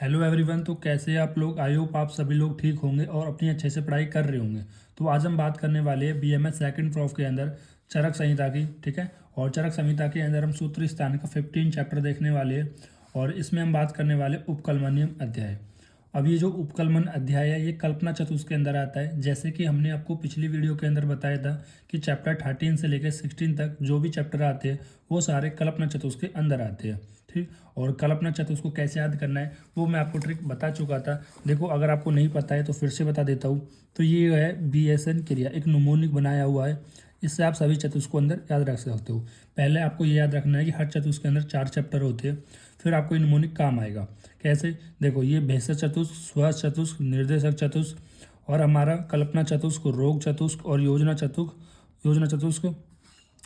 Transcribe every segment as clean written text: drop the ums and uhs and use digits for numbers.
Hello everyone. तो कैसे आप लोग? आई होप आप सभी लोग ठीक होंगे और अपनी अच्छे से पढ़ाई कर रहे होंगे। तो आज हम बात करने वाले हैं बीएमएस सेकंड प्रॉफ के अंदर चरक संहिता की। ठीक है। और चरक संहिता के अंदर हम सूत्र स्थान का 15 चैप्टर देखने वाले हैं और इसमें हम बात करने वाले उपकलमनियम अध्याय। अब ये जो उपकलमन अध्याय है ये कल्पना चतुष्क के अंदर आता है। जैसे कि हमने आपको पिछली वीडियो के अंदर बताया था कि चैप्टर 13 से लेकर 16 तक जो भी चैप्टर आते हैं वो सारे कल्पना चतुष्क के अंदर आते हैं। ठीक। और कल्पना चतुष्क को कैसे याद करना है वो मैं आपको ट्रिक बता चुका था। देखो, अगर आपको नहीं पता है तो फिर से बता देता हूँ। तो ये है BSN क्रिया, एक नुमोनिक बनाया हुआ है। इससे आप सभी चतुष्क को अंदर याद रख सकते हो। पहले आपको ये याद रखना है कि हर चतुष्क के अंदर 4 चैप्टर होते हैं। फिर आपको ये नुमोनिक काम आएगा। कैसे? देखो, ये भेषज चतुष्क, स्वस्थ चतुष्क, निर्देशक चतुष्क और हमारा कल्पना चतुष्क, रोग चतुष्क और योजना चतुष्क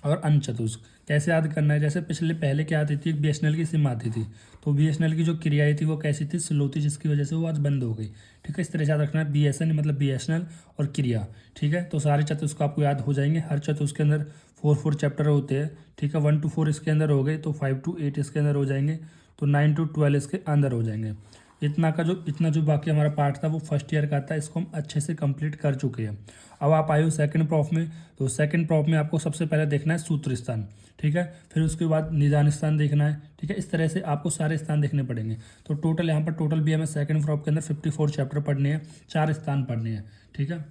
और अन्य चतुष्क। कैसे याद करना है? जैसे पहले क्या आती थी, BSNL की सिम आती थी। तो BSNL की जो क्रियाएं थी वो कैसी थी? स्लो थी, जिसकी वजह से वो आज बंद हो गई। ठीक है। इस तरह से याद रखना है। BSN मतलब BSNL और क्रिया। ठीक है। तो सारे चतुष्क आपको याद हो जाएंगे। हर चतुष्क के अंदर 4 चैप्टर होते हैं। ठीक है। 1 to 4 इसके अंदर हो गए तो 5 to 8 इसके अंदर हो जाएंगे। तो 9 to 12 इसके अंदर हो जाएंगे। इतना जो बाकी हमारा पार्ट था वो फर्स्ट ईयर का था। इसको हम अच्छे से कंप्लीट कर चुके हैं। अब आप आए हो सेकंड प्रॉफ में। तो सेकंड प्रॉफ में आपको सबसे पहले देखना है सूत्र स्थान। ठीक है। फिर उसके बाद निदान स्थान देखना है। ठीक है। इस तरह से आपको सारे स्थान देखने पड़ेंगे। तो टोटल यहाँ पर टोटल भी हमें सेकंड प्रॉफ के अंदर 54 चैप्टर पढ़ने हैं, 4 स्थान पढ़ने हैं। ठीक है।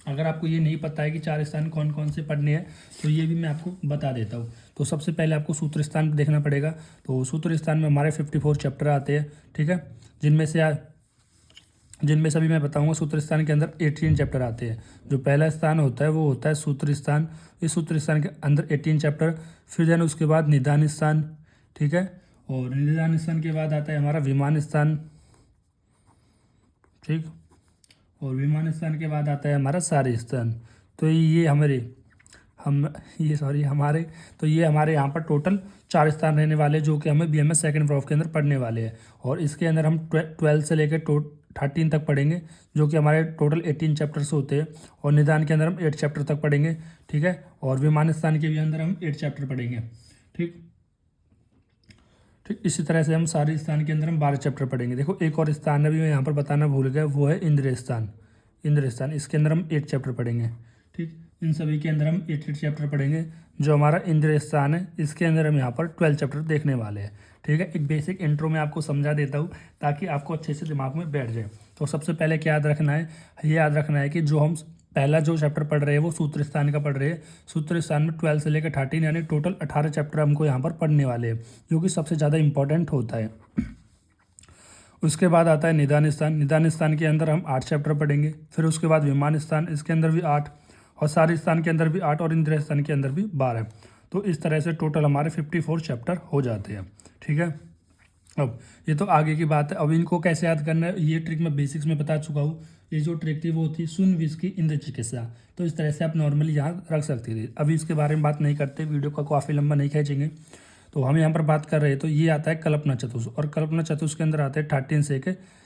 अगर आपको ये नहीं पता है कि 4 स्थान कौन कौन से पढ़ने हैं तो ये भी मैं आपको बता देता हूँ। तो सबसे पहले आपको सूत्र स्थान देखना पड़ेगा। तो सूत्र स्थान में हमारे 54 चैप्टर आते हैं। ठीक है। जिनमें से अभी मैं बताऊंगा सूत्र स्थान के अंदर 18 चैप्टर आते हैं। जो पहला स्थान होता है वो होता है सूत्र स्थान। इस सूत्र स्थान के अंदर 18 चैप्टर। फिर देन उसके बाद निदान स्थान। ठीक है। और निदान स्थान के बाद आता है हमारा विमान स्थान। ठीक। और विमान स्थान के बाद आता है हमारा सारे स्थान। तो हमारे तो ये हमारे यहाँ पर टोटल 4 स्थान रहने वाले जो कि हमें BMS सेकंड प्रॉफ के अंदर पढ़ने वाले हैं। और इसके अंदर हम 12 से लेकर 13 तक पढ़ेंगे, जो कि हमारे टोटल 18 चैप्टर्स होते हैं। और निदान के अंदर हम 8 चैप्टर तक पढ़ेंगे। ठीक है। और विमान स्थान के भी अंदर हम 8 चैप्टर पढ़ेंगे। ठीक। ठीक। इसी तरह से हम सारे स्थान के अंदर हम 12 चैप्टर पढ़ेंगे। देखो, एक और स्थान अभी मैं यहाँ पर बताना भूल गया, वो है इंद्रिय स्थान। इसके अंदर हम 8 चैप्टर पढ़ेंगे। ठीक। इन सभी के अंदर हम 8 चैप्टर पढ़ेंगे। जो हमारा इंद्रिय स्थान है इसके अंदर हम यहाँ पर 12 चैप्टर देखने वाले हैं। ठीक है। एक बेसिक इंट्रो में आपको समझा देता हूँ ताकि आपको अच्छे से दिमाग में बैठ जाए। तो सबसे पहले क्या याद रखना है? ये याद रखना है कि जो हम पहला जो चैप्टर पढ़ रहे हैं वो सूत्र स्थान का पढ़ रहे हैं। सूत्र स्थान में 12 से लेकर 13 यानी टोटल 18 चैप्टर हमको यहाँ पर पढ़ने वाले हैं, जो कि सबसे ज़्यादा इंपॉर्टेंट होता है। उसके बाद आता है निदान स्थान। निदान स्थान के अंदर हम 8 चैप्टर पढ़ेंगे। फिर उसके बाद विमान स्थान, इसके अंदर भी 8 और सारे स्थान के अंदर भी 8 और इंद्रिय स्थान के अंदर भी 12। तो इस तरह से टोटल हमारे 54 चैप्टर हो जाते हैं। ठीक है। अब ये तो आगे की बात है। अब इनको कैसे याद करना है ये ट्रिक मैं बेसिक्स में बता चुका हूँ। ये जो ट्रिक थी वो थी सुन विस्की इंद्र चिकित्सा। तो इस तरह से आप नॉर्मली याद रख सकते थे। अभी इसके बारे में बात नहीं करते, वीडियो का काफ़ी लंबा नहीं खींचेंगे। तो हम यहाँ पर बात कर रहे हैं। तो ये आता है कल्पना चतुष्क। और कल्पना चतुष्क के अंदर आते हैं 13 से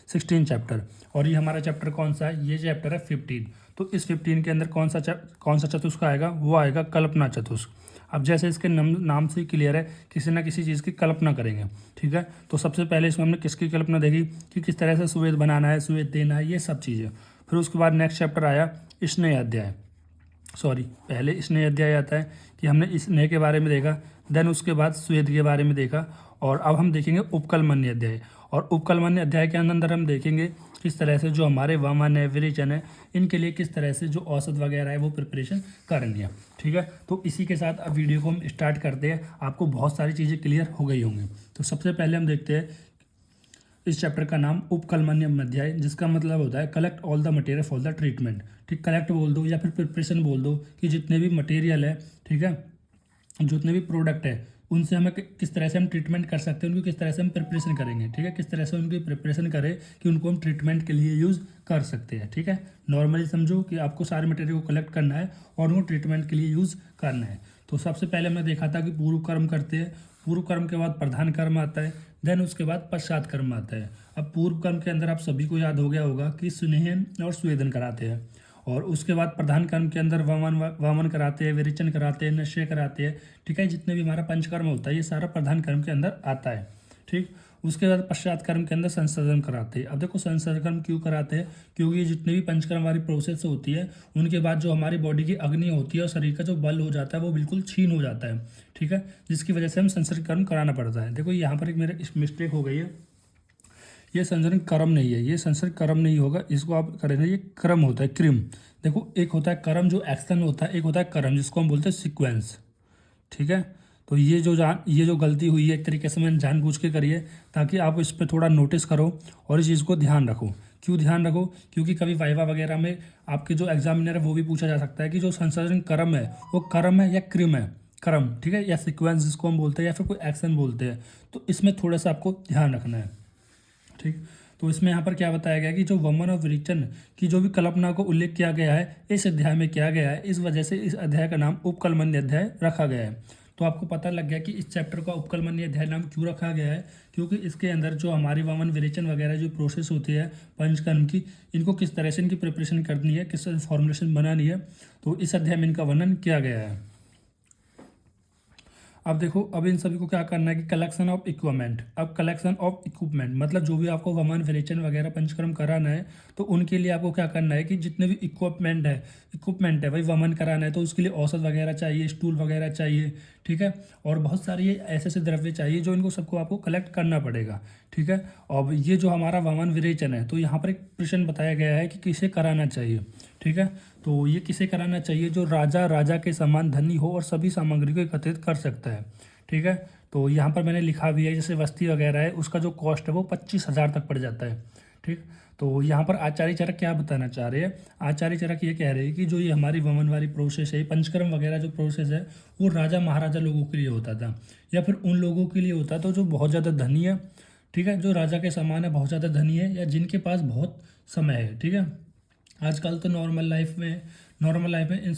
16 चैप्टर। और ये हमारा चैप्टर कौन सा है? ये चैप्टर है 15। तो इस 15 के अंदर कौन सा चतुष्क आएगा? वो आएगा कल्पना चतुष्क। अब जैसे इसके नाम से ही क्लियर है, किसी ना किसी चीज़ की कल्पना करेंगे। ठीक है। तो सबसे पहले इसमें हमने किसकी कल्पना देखी कि किस तरह से सुवेद बनाना है, सुवेद देना है, ये सब चीज़ें। फिर उसके बाद नेक्स्ट चैप्टर आया स्नेह अध्याय। पहले स्नेह अध्याय आता है कि हमने स्नेह के बारे में देखा। देन उसके बाद स्वेद के बारे में देखा। और अब हम देखेंगे उपकलमन्य अध्याय। और उपकलमन्य अध्याय के अंदर हम देखेंगे किस तरह से जो हमारे वमन है, विरेचन है, इनके लिए किस तरह से जो औसत वगैरह है वो प्रिपरेशन करनी है। ठीक है। तो इसी के साथ अब वीडियो को हम स्टार्ट करते हैं। आपको बहुत सारी चीज़ें क्लियर हो गई होंगी। तो सबसे पहले हम देखते हैं इस चैप्टर का नाम उपकलमन्यम अध्याय, जिसका मतलब होता है collect all the material for the treatment. ठीक। कलेक्ट बोल दो या फिर प्रिपरेशन बोल दो कि जितने भी मटेरियल है, ठीक है, जितने भी प्रोडक्ट है, उनसे हमें किस तरह से हम ट्रीटमेंट कर सकते हैं, उनकी किस तरह से हम प्रिपरेशन करेंगे। ठीक है। किस तरह से उनकी प्रिपरेशन करें कि उनको हम ट्रीटमेंट के लिए यूज़ कर सकते हैं। ठीक है। नॉर्मली समझो कि आपको सारे मटेरियल को कलेक्ट करना है और उनको ट्रीटमेंट के लिए यूज़ करना है। तो सबसे पहले हमने देखा था कि पूर्व कर्म करते हैं। पूर्व कर्म के बाद प्रधान कर्म आता है। देन उसके बाद पश्चात कर्म आता है। अब पूर्व कर्म के अंदर आप सभी को याद हो गया होगा कि स्नेहन और स्वेदन कराते हैं। और उसके बाद प्रधान कर्म के अंदर वामन कराते हैं, विरेचन कराते हैं, निश्चय कराते हैं। ठीक है। जितने भी हमारा पंचकर्म होता है ये सारा प्रधान कर्म के अंदर आता है। ठीक। उसके बाद पश्चात कर्म के अंदर संसर्जन कराते हैं। अब देखो संसर्जन कर्म क्यों कराते हैं, क्योंकि ये जितने भी पंचकर्म वाली प्रोसेस होती है उनके बाद जो हमारी बॉडी की अग्नि होती है और शरीर का जो बल हो जाता है वो बिल्कुल क्षीण हो जाता है, ठीक है, जिसकी वजह से हम संसर्जन कर्म कराना पड़ता है। देखो यहाँ पर एक मेरे मिस्टेक हो गई है, ये संसर्जन कर्म नहीं है, ये संसर्ग कर्म नहीं होगा, इसको आप करेंगे, ये क्रम होता है, क्रिम। देखो एक होता है कर्म जो एक्शन होता है, एक होता है कर्म जिसको हम बोलते हैं सीक्वेंस, ठीक है। तो ये जो गलती हुई है एक तरीके से मैंने जानबूझ के करी है, ताकि आप इस पर थोड़ा नोटिस करो और इस चीज़ को ध्यान रखो। क्यों ध्यान रखो, क्योंकि कभी वाइवा वगैरह में आपके जो एग्जामिनर है वो भी पूछा जा सकता है कि जो संसर्जन कर्म है वो कर्म है या क्रिम है, कर्म, ठीक है, या सीक्वेंस जिसको हम बोलते हैं, या फिर कोई एक्शन बोलते हैं। तो इसमें थोड़ा सा आपको ध्यान रखना है, ठीक। तो इसमें यहाँ पर क्या बताया गया कि जो वमन और विरेचन की जो भी कल्पना को उल्लेख किया गया है इस अध्याय में किया गया है, इस वजह से इस अध्याय का नाम उपकलमन्य अध्याय रखा गया है। तो आपको पता लग गया कि इस चैप्टर का उपकलमन्य अध्याय नाम क्यों रखा गया है, क्योंकि इसके अंदर जो हमारी वमन विरेचन वगैरह जो प्रोसेस होती है पंचकर्म की, इनको किस तरह से इनकी प्रिपरेशन करनी है, किस तरह से फॉर्मुलेशन बनानी है, तो इस अध्याय में इनका वर्णन किया गया है। अब देखो, अब इन सभी को क्या करना है कि कलेक्शन ऑफ इक्विपमेंट। अब कलेक्शन ऑफ इक्विपमेंट मतलब जो भी आपको वमन विरेचन वगैरह पंचकर्म कराना है तो उनके लिए आपको क्या करना है कि जितने भी इक्विपमेंट है भाई वमन कराना है तो उसके लिए औषध वगैरह चाहिए, स्टूल वगैरह चाहिए, ठीक है, और बहुत सारी ऐसे ऐसे द्रव्य चाहिए जो इनको सबको आपको कलेक्ट करना पड़ेगा, ठीक है। और ये जो हमारा वमन विरेचन है तो यहाँ पर एक प्रश्न बताया गया है कि किसे कराना चाहिए, ठीक है। तो ये किसे कराना चाहिए, जो राजा के समान धनी हो और सभी सामग्री को एकत्रित कर सकता है, ठीक है। तो यहाँ पर मैंने लिखा भी है, जैसे वस्ती वगैरह है उसका जो कॉस्ट है वो 25,000 तक पड़ जाता है, ठीक। तो यहाँ पर आचार्य चरक क्या बताना चाह रहे हैं, आचार्य चरक ये कह रहे हैं कि जो ये हमारी वमन वाली प्रोसेस है, पंचकर्म वगैरह जो प्रोसेस है वो राजा महाराजा लोगों के लिए होता था, या फिर उन लोगों के लिए होता तो जो बहुत ज़्यादा धनी है, ठीक है, जो राजा के समान है, बहुत ज़्यादा धनी है, या जिनके पास बहुत समय है, ठीक है। आजकल तो नॉर्मल लाइफ में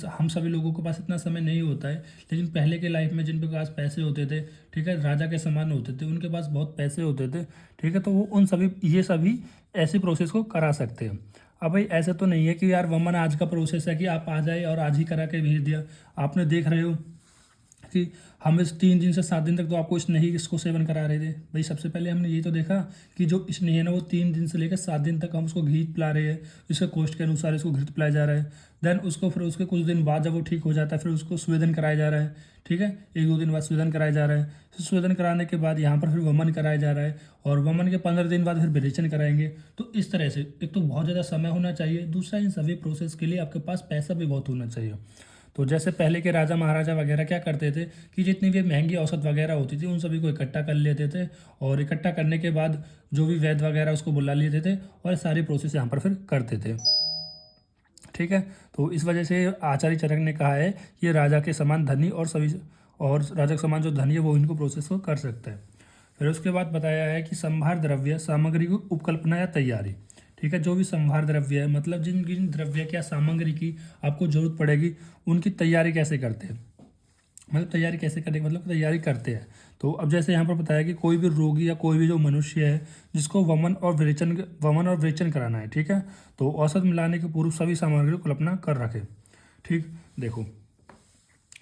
हम सभी लोगों के पास इतना समय नहीं होता है, लेकिन पहले के लाइफ में जिनके पास पैसे होते थे, ठीक है, राजा के समान होते थे, उनके पास बहुत पैसे होते थे, ठीक है, तो वो ये सभी ऐसी प्रोसेस को करा सकते हैं। अब भाई ऐसे तो नहीं है कि यार वमन आज का प्रोसेस है कि आप आ जाए और आज ही करा के भेज दिया। आपने देख रहे हो कि हम इस 3 दिन से 7 दिन तक तो आपको स्नेही इसको सेवन करा रहे थे भाई। सबसे पहले हमने ये तो देखा कि जो स्नेही है ना वो 3 दिन से लेकर 7 दिन तक हम उसको घी पिला रहे हैं, इसके कॉस्ट के अनुसार इसको घृत पिलाया जा रहा है। देन उसको फिर उसके कुछ दिन बाद जब वो ठीक हो जाता है फिर उसको स्वेदन कराया जा रहा है, ठीक है, 1-2 दिन बाद स्वेदन कराया जा रहा है। फिर स्वेदन कराने के बाद यहाँ पर फिर वमन कराया जा रहा है, और वमन के 15 दिन बाद फिर विरेचन कराएंगे। तो इस तरह से एक तो बहुत ज़्यादा समय होना चाहिए, दूसरा इन सभी प्रोसेस के लिए आपके पास पैसा भी बहुत होना चाहिए। तो जैसे पहले के राजा महाराजा वगैरह क्या करते थे कि जितनी भी महंगी औसत वगैरह होती थी उन सभी को इकट्ठा कर लेते थे, और इकट्ठा करने के बाद जो भी वैद्य वगैरह उसको बुला लेते थे और सारी प्रोसेस यहाँ पर फिर करते थे, ठीक है। तो इस वजह से आचार्य चरक ने कहा है कि राजा के समान धनी और राजा के समान जो धनी है वो इनको प्रोसेस को कर सकता है। फिर उसके बाद बताया है कि संभार द्रव्य सामग्री की उपकल्पना या तैयारी, ठीक है, जो भी संभार द्रव्य है मतलब जिन जिन द्रव्य क्या सामग्री की आपको जरूरत पड़ेगी उनकी तैयारी कैसे करते हैं, मतलब तैयारी कैसे करने मतलब तैयारी करते हैं। तो अब जैसे यहाँ पर बताया कि कोई भी रोगी या कोई भी जो मनुष्य है जिसको वमन और विरेचन कराना है, ठीक है, तो औषध मिलाने के पूर्व सभी सामग्री को कल्पना कर रखे, ठीक। देखो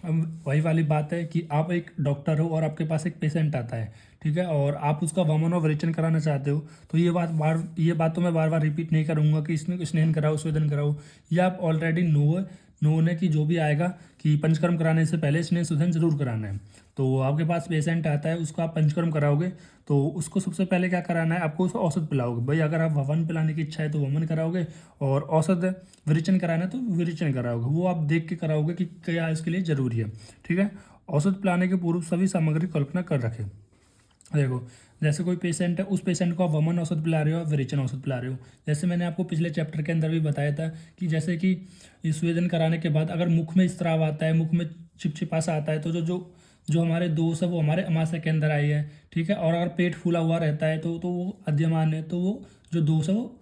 अब वही वाली बात है कि आप एक डॉक्टर हो और आपके पास एक पेशेंट आता है, ठीक है, और आप उसका वमन और विरेचन कराना चाहते हो, तो ये बात तो मैं बार बार रिपीट नहीं करूँगा कि इसने स्नेहन कराओ स्वेदन कराओ, ये आप ऑलरेडी नो है कि जो भी आएगा कि पंचकर्म कराने से पहले स्नेह शोधन जरूर कराना है। तो आपके पास पेशेंट आता है उसको आप पंचकर्म कराओगे तो उसको सबसे पहले क्या कराना है, आपको उसको औषध पिलाओगे भाई। अगर आप वमन पिलाने की इच्छा है तो वमन कराओगे, और औषध विरेचन कराना है तो विरेचन कराओगे, वो आप देख के कराओगे कि क्या इसके लिए जरूरी है, ठीक है। औषध पिलाने के पूर्व सभी सामग्री कल्पना कर रखें। देखो जैसे कोई पेशेंट है उस पेशेंट को आप वमन औषध पिला रहे हो, विरेचन औषध पिला रहे हो। जैसे मैंने आपको पिछले चैप्टर के अंदर भी बताया था कि जैसे कि स्वेदन कराने के बाद अगर मुख में स्राव आता है, मुख में चिपचिपा सा आता है, तो जो जो जो हमारे दोष है वो हमारे अमाशय के अंदर आई है, ठीक है। और अगर पेट फूला हुआ रहता है तो वो अद्यमान है, तो वो जो दोष है वो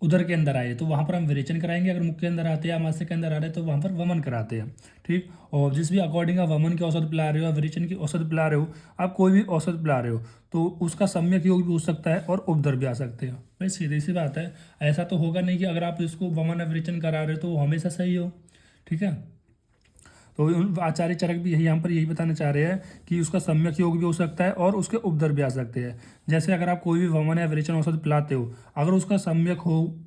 उधर के अंदर आए तो वहाँ पर हम विरेचन कराएंगे। अगर मुख के अंदर आते हैं या अमाशय के अंदर आ रहे हैं तो वहाँ पर वमन कराते हैं, ठीक। और जिस भी अकॉर्डिंग आप वमन की औषध पिला रहे हो या विरेचन की औषध पिला रहे हो, आप कोई भी औषध पिला रहे हो तो उसका सम्यक योग भी हो सकता है और उपद्रव भी आ सकते हैं। भाई सीधी सी बात है, ऐसा तो होगा नहीं कि अगर आप इसको वमन या विरेचन करा रहे हो तो वो हमेशा सही हो, ठीक है। तो आचार्य चरक भी यही यहाँ पर यही बताना चाह रहे हैं कि उसका सम्यक योग भी हो सकता है और उसके उपद्रव भी आ सकते हैं। जैसे अगर आप कोई भी वमन या विरेचन औषधि पिलाते हो, अगर उसका सम्यक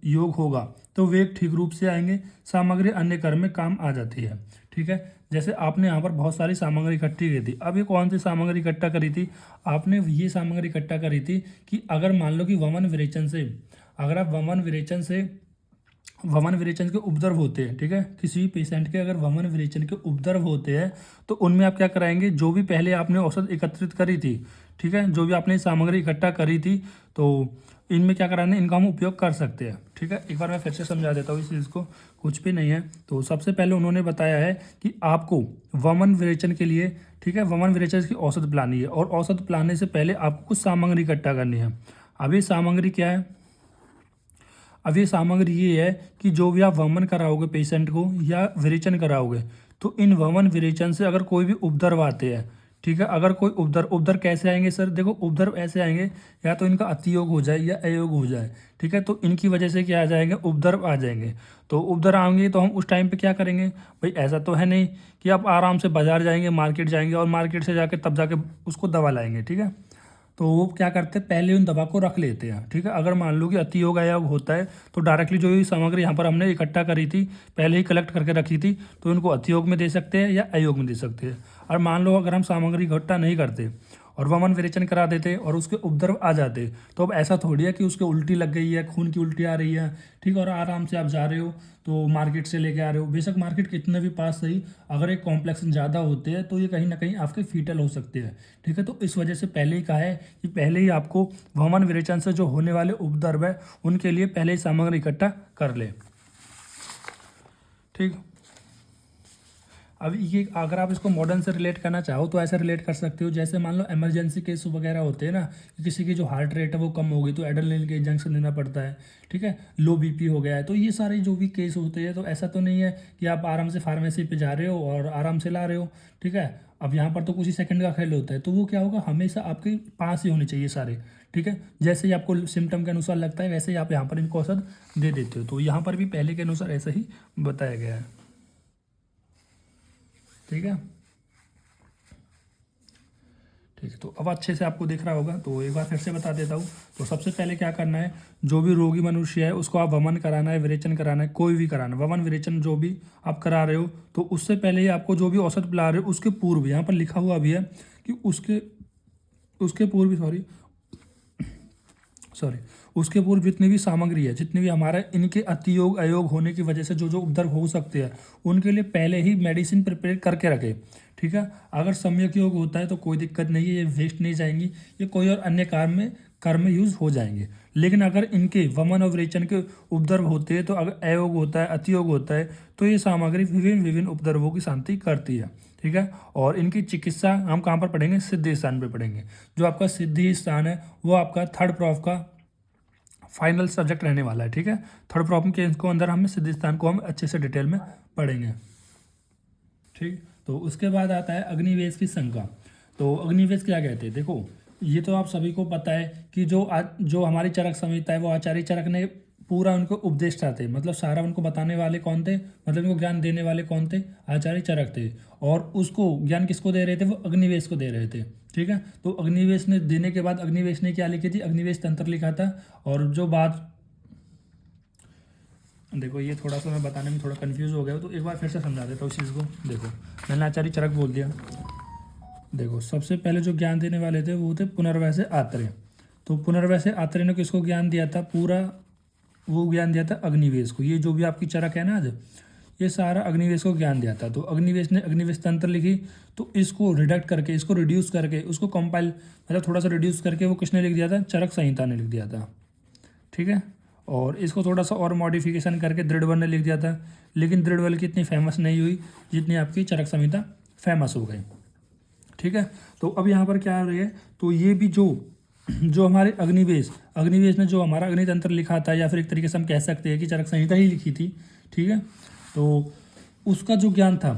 योग होगा तो वे ठीक रूप से आएंगे, सामग्री अन्य कर्म में काम आ जाती है। ठीक है, जैसे आपने यहाँ पर बहुत सारी सामग्री इकट्ठी की थी। अब ये कौन सी सामग्री इकट्ठा करी थी? आपने ये सामग्री इकट्ठा करी थी कि अगर मान लो कि वमन विरेचन से, अगर आप वमन विरेचन के उपद्रव होते हैं, ठीक है, किसी भी पेशेंट के अगर वमन विरेचन के उपद्रव होते हैं तो उनमें आप क्या कराएंगे, जो भी पहले आपने औषध एकत्रित करी थी, ठीक है, जो भी आपने सामग्री इकट्ठा करी थी, तो इनमें क्या कराना है, इनका हम उपयोग कर सकते हैं। ठीक है, एक बार मैं फिर से समझा देता हूँ इस चीज़ को, कुछ भी नहीं है। तो सबसे पहले उन्होंने बताया है कि आपको वमन विरेचन के लिए, ठीक है, वमन विरेचन की औषध पिलानी है और औषध पिलाने से पहले आपको कुछ सामग्री इकट्ठा करनी है। अब ये सामग्री क्या है? अब ये सामग्री ये है कि जो भी आप वमन कराओगे पेशेंट को या विरेचन कराओगे, तो इन वमन विरेचन से अगर कोई भी उपद्रव आते हैं, ठीक है, अगर कोई उपद्रव कैसे आएंगे सर? देखो, उपद्रव ऐसे आएंगे, या तो इनका अतियोग हो जाए या अयोग हो जाए, ठीक है, तो इनकी वजह से क्या आ जाएंगे, उपद्रव आ जाएंगे। तो उपद्रव आएंगे तो हम उस टाइम पे क्या करेंगे भाई? ऐसा तो है नहीं कि आप आराम से बाजार जाएंगे, मार्केट जाएंगे और मार्केट से जाके तब जाके उसको दवा लाएंगे, ठीक है। तो वो क्या करते हैं, पहले उन दवा को रख लेते हैं, ठीक है। अगर मान लो कि अतियोग अयोग होता है तो डायरेक्टली जो ये सामग्री यहाँ पर हमने इकट्ठा करी थी, पहले ही कलेक्ट करके रखी थी, तो इनको अतियोग में दे सकते हैं या अयोग में दे सकते हैं। और मान लो अगर हम सामग्री इकट्ठा नहीं करते और वमन विरेचन करा देते और उसके उपद्रव आ जाते, तो अब ऐसा थोड़ी है कि उसके उल्टी लग गई है, खून की उल्टी आ रही है, ठीक है, और आराम से आप जा रहे हो तो मार्केट से लेके आ रहे हो। बेशक मार्केट कितने भी पास सही, अगर एक कॉम्प्लेक्सन ज़्यादा होते हैं तो ये कहीं ना कहीं आपके फीटल हो सकते हैं, ठीक है। तो इस वजह से पहले ही कहा है कि पहले ही आपको वमन विरेचन से जो होने वाले उपद्रव है उनके लिए पहले ही सामग्री इकट्ठा कर ले, ठीक। अब ये अगर आप इसको मॉडर्न से रिलेट करना चाहो तो ऐसे रिलेट कर सकते हो, जैसे मान लो इमरजेंसी केस वगैरह होते हैं ना, कि किसी की जो हार्ट रेट है वो कम हो गई तो एड्रेनलिन के इंजेक्शन देना पड़ता है, ठीक है, लो बीपी हो गया है, तो ये सारे जो भी केस होते हैं, तो ऐसा तो नहीं है कि आप आराम से फार्मेसी पे जा रहे हो और आराम से ला रहे हो, ठीक है। अब यहाँ पर तो कुछ ही सेकंड का खेल होता है, तो वो क्या होगा, हमेशा आपके पास ही होने चाहिए सारे, ठीक है। जैसे ही आपको सिम्टम के अनुसार लगता है वैसे ही आप यहाँ पर इनको औषध दे देते हो। तो यहाँ पर भी पहले के अनुसार ऐसा ही बताया गया है, ठीक है। ठीक है, तो अब अच्छे से आपको दिख रहा होगा, तो एक बार फिर से बता देता हूँ। तो सबसे पहले क्या करना है, जो भी रोगी मनुष्य है उसको आप वमन कराना है, विरेचन कराना है, कोई भी कराना, वमन विरेचन जो भी आप करा रहे हो, तो उससे पहले ही आपको जो भी औषध पिला रहे हो उसके पूर्व, यहाँ पर लिखा हुआ भी है कि उसके पूर्व उसके पूर्व जितनी भी सामग्री है, जितनी भी हमारे इनके अतियोग अयोग होने की वजह से जो जो उपद्रव हो सकते हैं उनके लिए पहले ही मेडिसिन प्रिपेयर करके रखे, ठीक है। अगर सम्यक योग होता है तो कोई दिक्कत नहीं है, ये वेस्ट नहीं जाएंगी, ये कोई और अन्य कर्म में यूज हो जाएंगे। लेकिन अगर इनके वमन और विरेचन के उपद्रव होते हैं, तो अगर अयोग होता है, अतियोग होता है, तो ये सामग्री विभिन्न उपद्रवों की शांति करती है, ठीक है। और इनकी चिकित्सा हम कहाँ पर पढ़ेंगे, सिद्धि स्थान पे पढ़ेंगे। जो आपका सिद्धि स्थान है वो आपका थर्ड प्रॉफ का फाइनल सब्जेक्ट रहने वाला है, ठीक है। थर्ड प्रॉब्लम के इसको अंदर हमें सिद्धि स्थान को हम अच्छे से डिटेल में पढ़ेंगे, ठीक। तो उसके बाद आता है अग्निवेश की शंका। तो अग्निवेश क्या कहते हैं, देखो ये तो आप सभी को पता है कि जो हमारी चरक संहिता है वो आचार्य चरक ने पूरा उनको उपदेष्टा थे, मतलब सारा उनको बताने वाले कौन थे, मतलब उनको ज्ञान देने वाले कौन थे, आचार्य चरक थे। और उसको ज्ञान किसको दे रहे थे, वो अग्निवेश को दे रहे थे, ठीक है। तो अग्निवेश ने देने के बाद अग्निवेश ने क्या लिखी थी, अग्निवेश तंत्र लिखा था। और जो बात, देखो ये थोड़ा सा मैं बताने में थोड़ा कंफ्यूज हो गया, तो एक बार फिर से समझा देता हूँ इस चीज़ को। देखो मैंने आचार्य चरक बोल दिया। देखो सबसे पहले जो ज्ञान देने वाले थे वो थे पुनर्वैसे आत्रेय। तो पुनर्वैसे आत्रेय ने किसको ज्ञान दिया था, पूरा वो ज्ञान दिया था अग्निवेश को। ये जो भी आपकी चरक है ना आज, ये सारा अग्निवेश को ज्ञान दिया था। तो अग्निवेश ने अग्निवेश तंत्र लिखी, तो इसको रिडक्ट करके, इसको रिड्यूस करके, उसको कंपाइल मतलब थोड़ा सा रिड्यूस करके वो किसने लिख दिया था, चरक संहिता ने लिख दिया था, ठीक है। और इसको थोड़ा सा और मॉडिफिकेशन करके दृढ़बल ने लिख दिया था, लेकिन दृढ़बल की इतनी फेमस नहीं हुई जितनी आपकी चरक संहिता फेमस हो गई, ठीक है। तो अब यहाँ पर क्या आ रही है, तो ये भी जो हमारे अग्निवेश ने जो हमारा अग्नितंत्र लिखा था, या फिर एक तरीके से हम कह सकते हैं कि चरक संहिता ही लिखी थी, ठीक है। तो उसका जो ज्ञान था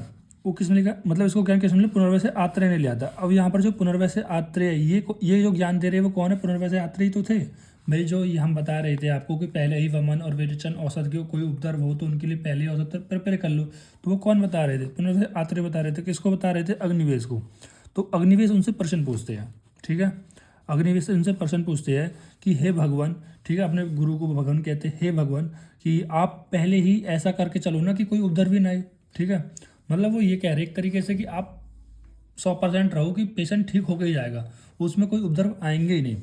वो किसने लिखा, मतलब इसको ज्ञान किसने लिया, पुनर्वैसे आत्रेय ने लिया था। अब यहाँ पर जो पुनर्वैसे आत्रेय ये जो ज्ञान दे रहे हैं वो कौन है, पुनर्वैसे आत्रेय तो थे। भाई जो ये हम बता रहे थे आपको कि पहले ही वमन और विरेचन औसत के कोई उपद्रव हो तो उनके लिए पहले ही औसत प्रिपेयर कर लो। तो वो कौन बता रहे थे? पुनः आत्रेय बता रहे थे। किसको बता रहे थे? अग्निवेश को। तो अग्निवेश उनसे प्रश्न पूछते हैं, ठीक है। अग्निवेश उनसे प्रश्न पूछते हैं कि हे भगवान, ठीक है, अपने गुरु को भगवान कहते हैं, हे भगवान कि आप पहले ही ऐसा करके चलो ना कि कोई उपद्रव भी ना आए, ठीक है। मतलब वो ये कह रहे एक तरीके से कि आप 100% रहो कि पेशेंट ठीक होकर ही जाएगा, उसमें कोई उपद्रव आएंगे ही नहीं,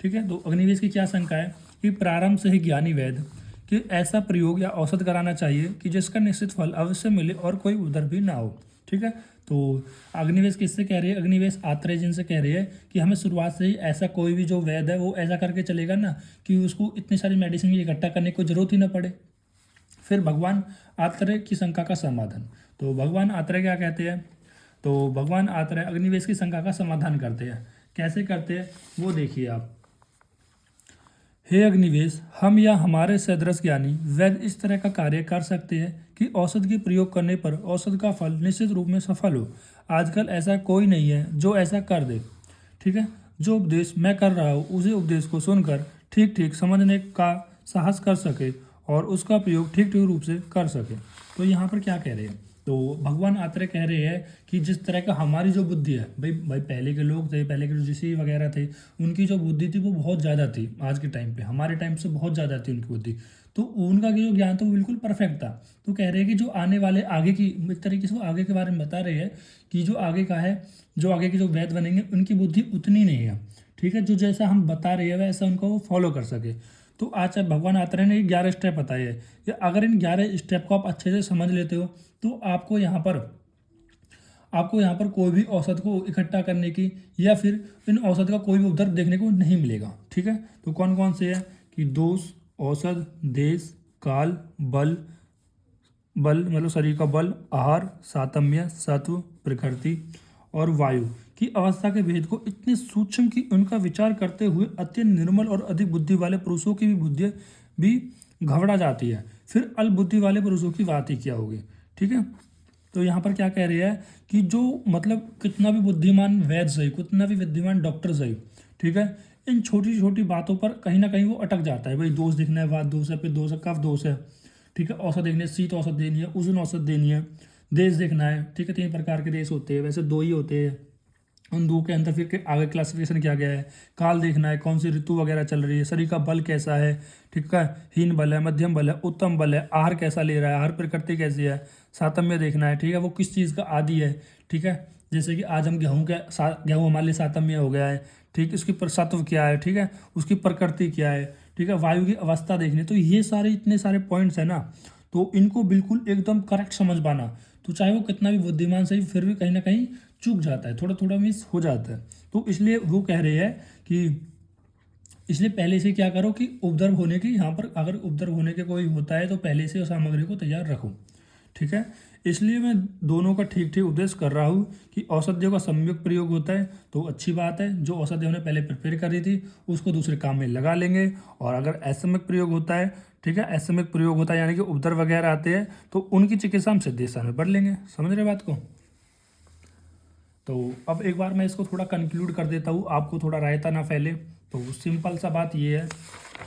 ठीक है। तो अग्निवेश की क्या शंका है कि प्रारंभ से ही ज्ञानी वैद्य कि ऐसा प्रयोग या औषध कराना चाहिए कि जिसका निश्चित फल अवश्य मिले और कोई उपद्रव भी ना हो, ठीक है। तो अग्निवेश किससे कह रही है? अग्निवेश आत्रेय जिनसे कह रही है कि हमें शुरुआत से ही ऐसा कोई भी जो वैद्य है वो ऐसा करके चलेगा ना कि उसको इतनी सारी मेडिसिन इकट्ठा करने की जरूरत ही ना पड़े। फिर भगवान आत्रेय की शंका का समाधान। तो भगवान आत्रेय क्या कहते हैं? तो भगवान आत्रेय अग्निवेश की शंका का समाधान करते हैं। कैसे करते हैं वो देखिए आप। हे अग्निवेश, हम या हमारे सदृश ज्ञानी वैद्य इस तरह का कार्य कर सकते हैं कि औषध के प्रयोग करने पर औषध का फल निश्चित रूप में सफल हो। आजकल ऐसा कोई नहीं है जो ऐसा कर दे, ठीक है। जो उपदेश मैं कर रहा हूँ उसी उपदेश को सुनकर ठीक ठीक समझने का साहस कर सके और उसका प्रयोग ठीक ठीक रूप से कर सके। तो यहाँ पर क्या कह रहे हैं? तो भगवान आत्रेय कह रहे हैं कि जिस तरह का हमारी जो बुद्धि है, भाई भाई पहले के लोग थे, पहले के जो ऋषि वगैरह थे, उनकी जो बुद्धि थी वो बहुत ज़्यादा थी आज के टाइम पे, हमारे टाइम से बहुत ज़्यादा थी उनकी बुद्धि। तो उनका जो ज्ञान था वो बिल्कुल परफेक्ट था। तो कह रहे हैं कि जो आने वाले आगे की, एक तरीके से वो आगे के बारे में बता रहे हैं कि जो आगे का है, जो आगे के जो वैद्य बनेंगे उनकी बुद्धि उतनी नहीं है, ठीक है। जो जैसा हम बता रहे हैं वैसा उनको वो फॉलो कर सके। तो आज भगवान आत्रेय ने 11 स्टेप बताए हैं कि अगर इन 11 स्टेप को आप अच्छे से समझ लेते हो तो आपको यहाँ पर कोई भी औषध को इकट्ठा करने की या फिर इन औषध का कोई भी उपद्रव देखने को नहीं मिलेगा, ठीक है। तो कौन कौन से है कि दोष, औषध, देश, काल, बल, बल मतलब शरीर का बल, आहार, सातम्य, सत्व, प्रकृति और वायु की अवस्था के भेद को इतने सूक्ष्म कि उनका विचार करते हुए अत्यंत निर्मल और अधिक बुद्धि वाले पुरुषों की भी बुद्धि भी घबरा जाती है। फिर अल्प बुद्धि वाले पुरुषों की बात ही क्या होगी, ठीक है। तो यहाँ पर क्या कह रही है कि जो मतलब कितना भी बुद्धिमान वैद्य सही, कितना भी बुद्धिमान डॉक्टर सही, ठीक है, इन छोटी छोटी बातों पर कहीं ना कहीं वो अटक जाता है। भाई दोष दिखना है, वात दोष है, फिर दोष है, कफ दोष है, ठीक है। औषध देखनी है, शीत औषध देनी है, उष्ण औषध देनी है, देश देखना है, ठीक है। 3 प्रकार के देश होते हैं, वैसे 2 ही होते हैं। उन 2 के अंदर फिर आगे क्लासिफिकेशन किया गया है। काल देखना है, कौन सी ऋतु वगैरह चल रही है, शरीर का बल कैसा है, ठीक है, हीन बल है, मध्यम बल है, उत्तम बल है, आहार कैसा ले रहा है, आहार प्रकृति कैसी है, सातम्य देखना है, ठीक है, वो किस चीज़ का आदि है, ठीक है। जैसे कि आज हम गेहूँ हमारे लिए सातम्य हो गया है, ठीक, इसकी सत्व क्या है, ठीक है, उसकी प्रकृति क्या है, ठीक है, वायु की अवस्था देखनी। तो ये सारे इतने सारे पॉइंट्स है ना, तो इनको बिल्कुल एकदम करेक्ट समझ पाना, तो चाहे वो कितना भी बुद्धिमान सही फिर भी कहीं ना कहीं चूक जाता है, थोड़ा थोड़ा मिस हो जाता है। तो इसलिए वो कह रहे हैं कि इसलिए पहले से क्या करो कि उपद्रव होने की, यहाँ पर अगर उपद्रव होने के कोई होता है तो पहले से उस सामग्री को तैयार रखो, ठीक है। इसलिए मैं दोनों का ठीक ठीक उपदेश कर रहा हूँ कि औषधियों का सम्यक प्रयोग होता है तो अच्छी बात है, जो औषधियों ने पहले प्रिपेयर करी थी उसको दूसरे काम में लगा लेंगे। और अगर असम्यक प्रयोग होता है, ठीक है, असम्यक प्रयोग होता है यानी कि उपद्रव वगैरह आते हैं तो उनकी चिकित्सा हम सिद्ध स्थान में पढ़ लेंगे। समझ रहे बात को? तो अब एक बार मैं इसको थोड़ा कंक्लूड कर देता हूँ, आपको थोड़ा रायता ना फैले। तो सिंपल सा बात ये है,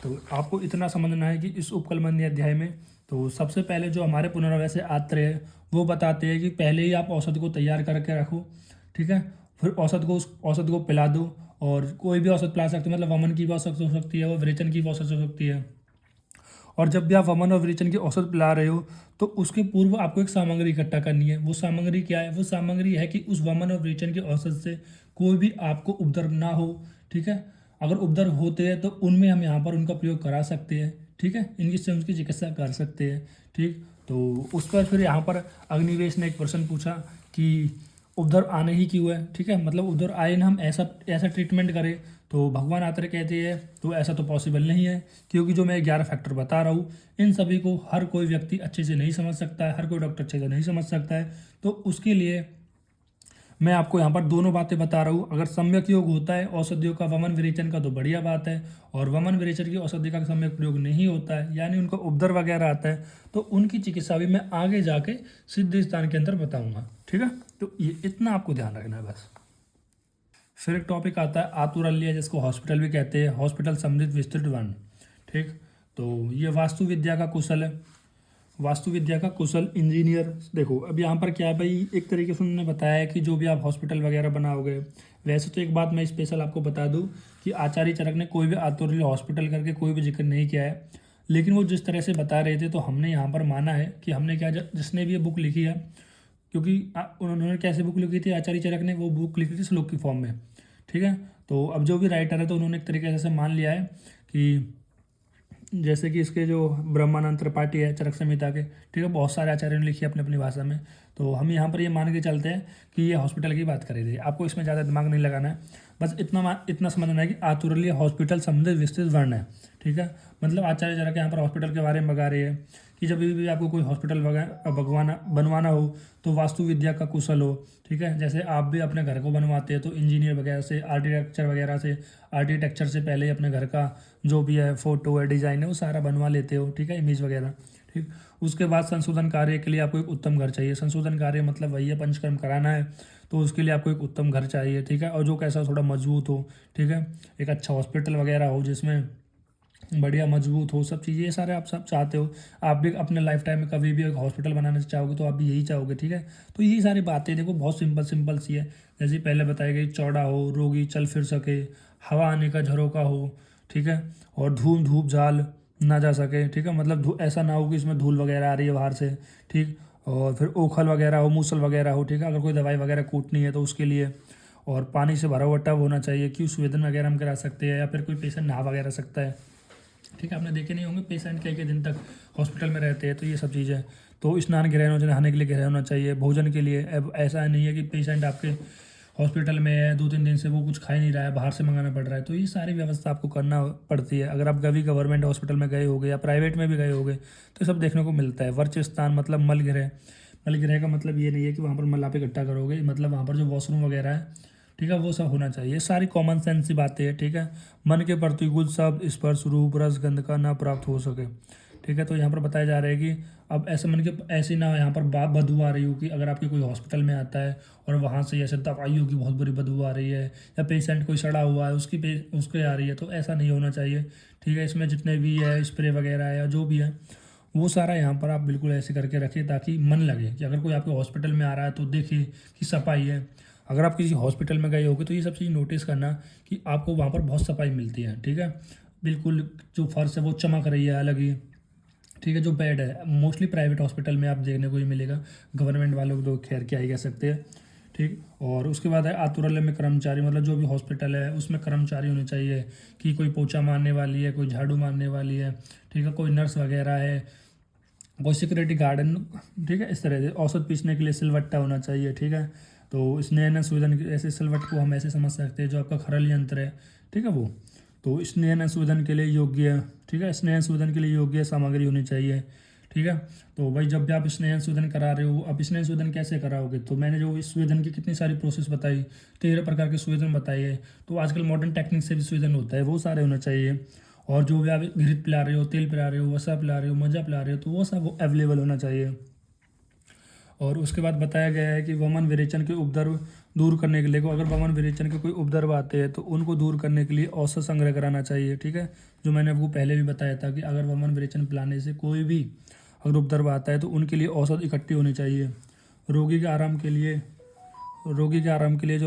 तो आपको इतना समझना है कि इस उपकलमंदी अध्याय में तो सबसे पहले जो हमारे पुनर्वैसे आत्रेय है वो बताते हैं कि पहले ही आप औषध को तैयार करके रखो, ठीक है। फिर उस औषध को पिला दो, और कोई भी औषध पिला सकते हो, मतलब वमन की भी औषध हो सकती है, वो विरेचन की भी औषध हो सकती है। और जब भी आप वमन और विरेचन की औषध पिला रहे हो तो उसके पूर्व आपको एक सामग्री इकट्ठा करनी है। वो सामग्री क्या है? वो सामग्री है कि उस वमन और विरेचन की औषध से कोई भी आपको उपद्रव ना हो, ठीक है। अगर उपद्रव होते हैं तो उनमें हम यहाँ पर उनका प्रयोग करा सकते हैं, ठीक है, इनकी से उनकी चिकित्सा कर सकते हैं, ठीक। तो उस पर फिर यहाँ पर अग्निवेश ने एक प्रश्न पूछा कि उपद्रव आने ही क्यों है, ठीक है, मतलब उपद्रव आए ना हम ऐसा ऐसा ट्रीटमेंट करें। तो भगवान आत्रेय कहते हैं तो ऐसा तो पॉसिबल नहीं है, क्योंकि जो मैं 11 फैक्टर बता रहा हूँ इन सभी को हर कोई व्यक्ति अच्छे से नहीं समझ सकता है, हर कोई डॉक्टर अच्छे से नहीं समझ सकता है। तो उसके लिए मैं आपको यहाँ पर दोनों बातें बता रहा हूँ। अगर सम्यक योग होता है औषधियों का वमन विरेचन का तो बढ़िया बात है, और वमन विरेचन की औषधि का सम्यक प्रयोग नहीं होता है यानी उनका उपद्रव वगैरह आता है तो उनकी चिकित्सा भी मैं आगे जाके सिद्ध स्थान के अंदर बताऊंगा, ठीक है। तो ये इतना आपको ध्यान रखना है बस। फिर एक टॉपिक आता है आतुरल्य, जिसको हॉस्पिटल भी कहते हैं, हॉस्पिटल समृद्ध विस्तृत वर्ण। ठीक, तो ये वास्तु विद्या का कुशल है, वास्तु विद्या का कुशल इंजीनियर। देखो अब यहाँ पर क्या है भाई, एक तरीके से उन्होंने बताया है कि जो भी आप हॉस्पिटल वगैरह बनाओगे, वैसे तो एक बात मैं स्पेशल आपको बता दूं कि आचार्य चरक ने कोई भी आतुरल्य हॉस्पिटल करके कोई भी जिक्र नहीं किया है, लेकिन वो जिस तरह से बता रहे थे तो हमने यहाँ पर माना है कि हमने क्या, जिसने भी ये बुक लिखी है, क्योंकि उन्होंने कैसे बुक लिखी थी आचार्य चरक ने, वो बुक लिखी थी श्लोक की फॉर्म में। ठीक है, तो अब जो भी राइटर है तो उन्होंने एक तरीके से मान लिया है कि जैसे कि इसके जो ब्रह्मानंद त्रिपाठी है चरक संहिता के, ठीक है, बहुत सारे आचार्यों ने लिखी है अपनी अपनी भाषा में, तो हम यहाँ पर ये मान के चलते हैं कि ये हॉस्पिटल की बात करी थी। आपको इसमें ज़्यादा दिमाग नहीं लगाना है, बस इतना समझना है कि आतुरल्य हॉस्पिटल संबंधित विस्तृत वर्ण है। ठीक है, मतलब आचार्य चरक यहाँ पर हॉस्पिटल के बारे में बता रही है कि जब भी आपको कोई हॉस्पिटल बनवाना हो तो वास्तु विद्या का कुशल हो। ठीक है, जैसे आप भी अपने घर को बनवाते हैं तो इंजीनियर वगैरह से, आर्किटेक्चर से पहले अपने घर का जो भी है फोटो है, डिज़ाइन है, वो सारा बनवा लेते हो। ठीक है, इमेज वगैरह। ठीक, उसके बाद संशोधन कार्य के लिए आपको एक उत्तम घर चाहिए। संशोधन कार्य मतलब वही है, पंचकर्म कराना है तो उसके लिए आपको एक उत्तम घर चाहिए। ठीक है, और जो कैसा थोड़ा मजबूत हो। ठीक है, एक अच्छा हॉस्पिटल वगैरह हो जिसमें बढ़िया मजबूत हो, सब चीज़ें, ये सारे आप सब चाहते हो। आप भी अपने लाइफ टाइम में कभी भी एक हॉस्पिटल बनाना चाहोगे तो आप भी यही चाहोगे। ठीक है, तो यही सारी बातें देखो बहुत सिंपल सी है। जैसे पहले बताई गई, चौड़ा हो, रोगी चल फिर सके, हवा आने का झरोका हो। ठीक है, और धूल धूप झाल ना जा सके। ठीक है, मतलब ऐसा ना हो कि इसमें धूल वगैरह आ रही है बाहर से। ठीक, और फिर ओखल वगैरह हो, मूसल वगैरह हो। ठीक है, अगर कोई दवाई वगैरह कूटनी है तो उसके लिए। और पानी से भरा हुआ टब होना चाहिए कि स्वेदन वगैरह हम करा सकते हैं, या फिर कोई पेशेंट नहा वगैरह सकता है। ठीक है, आपने देखे नहीं होंगे पेशेंट कई कई दिन तक हॉस्पिटल में रहते हैं, तो ये सब चीज़ें। तो स्नान गृह नहाने के लिए गृह होना चाहिए, भोजन के लिए। अब ऐसा नहीं है कि पेशेंट आपके हॉस्पिटल में है 2-3 दिन से वो कुछ खा ही नहीं रहा है, बाहर से मंगाना पड़ रहा है, तो ये सारी व्यवस्था आपको करना पड़ती है। अगर आप कभी गवर्नमेंट हॉस्पिटल में गए होगे या प्राइवेट में भी गए होगे तो सब देखने को मिलता है। वर्च स्थान मतलब मलगृह। मलगृह का मतलब ये नहीं है कि वहाँ पर मल आप इकट्ठा करोगे, मतलब वहाँ पर जो वॉशरूम वगैरह है, ठीक है, वो सब होना चाहिए। सारी कॉमन सेंस की बातें हैं। ठीक है, मन के प्रतिकूल शब्द, स्पर्श, रूप, रस, गंध का ना प्राप्त हो सके। ठीक है, तो यहाँ पर बताया जा रहा है कि अब ऐसे मन के ऐसी ना यहाँ पर बदबू आ रही हो कि अगर आपके कोई हॉस्पिटल में आता है और वहाँ से ऐसे दवाइयों की बहुत बुरी बदबू आ रही है, या पेशेंट कोई सड़ा हुआ है उसके आ रही है, तो ऐसा नहीं होना चाहिए। ठीक है, इसमें जितने भी है स्प्रे वगैरह है या जो भी है वो सारा यहाँ पर आप बिल्कुल ऐसे करके रखिए ताकि मन लगे कि अगर कोई आपके हॉस्पिटल में आ रहा है तो देखिए कि सफाई है। अगर आप किसी हॉस्पिटल में गए होगे तो ये सब चीज़ नोटिस करना कि आपको वहाँ पर बहुत सफाई मिलती है। ठीक है, बिल्कुल जो फर्श है वो चमक रही है अलग ही। ठीक है, जो बेड है मोस्टली प्राइवेट हॉस्पिटल में आप देखने को ही मिलेगा, गवर्नमेंट वालों को तो खैर क्या ही कह सकते हैं। ठीक, और उसके बाद है आतुरल्य में कर्मचारी, मतलब जो भी हॉस्पिटल है उसमें कर्मचारी होने चाहिए कि कोई पोछा मारने वाली है, कोई झाड़ू मारने वाली है। ठीक है, कोई नर्स वगैरह है, कोई सिक्योरिटी गार्डन। ठीक है, इस तरह से औसत पीसने के लिए सिलवट्टा होना चाहिए। ठीक है, तो स्नेहन सुविधन ऐसे सिलवट को हम ऐसे समझ सकते हैं जो आपका खरल यंत्र है। ठीक है, वो तो स्नेहन सुविधन के लिए योग्य। ठीक है, स्नेहन सुविधन के लिए योग्य सामग्री होनी चाहिए। ठीक है, तो भाई जब भी आप स्नेहन सुविधन करा रहे हो, अब स्नेहन सुविधन कैसे कराओगे, तो मैंने जो इस सुविधन की कितनी सारी प्रोसेस बताई, 13 प्रकार के सुविधन बताई है। तो आजकल मॉडर्न टेक्निक से भी सुविधन होता है, वो सारे होना चाहिए। और जो भी आप घृत पिला रहे हो, तेल पिला रहे हो, वसा पिला रहे हो, मजा पिला रहे हो, तो वो सब अवेलेबल होना चाहिए। और उसके बाद बताया गया है कि वमन विरेचन के उपद्रव दूर करने के लिए, अगर वमन विरेचन के कोई उपद्रव आते हैं तो उनको दूर करने के लिए औषध संग्रह कराना चाहिए। ठीक है, जो मैंने आपको पहले भी बताया था कि अगर वमन विरेचन पिलाने से कोई भी अगर उपद्रव आता है तो उनके लिए औषध इकट्ठी होनी चाहिए। रोगी के आराम के लिए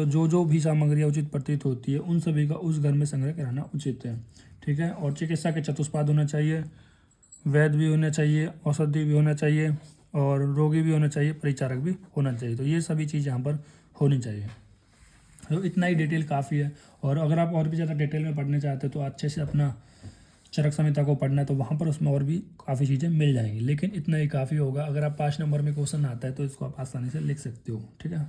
जो भी सामग्रियाँ उचित प्रतीत होती है उन सभी का उस घर में संग्रह कराना उचित है। ठीक है, और चिकित्सा के चतुष्पाद होना चाहिए, वैद्य भी होना चाहिए, औषधि भी होना चाहिए, और रोगी भी होना चाहिए, परिचारक भी होना चाहिए। तो ये सभी चीज़ यहाँ पर होनी चाहिए। तो इतना ही डिटेल काफ़ी है। और अगर आप और भी ज़्यादा डिटेल में पढ़ने चाहते हो तो अच्छे से अपना चरक संहिता को पढ़ना है, तो वहाँ पर उसमें और भी काफ़ी चीज़ें मिल जाएंगी, लेकिन इतना ही काफ़ी होगा। अगर आप 5 नंबर में क्वेश्चन आता है तो इसको आप आसानी से लिख सकते हो। ठीक है।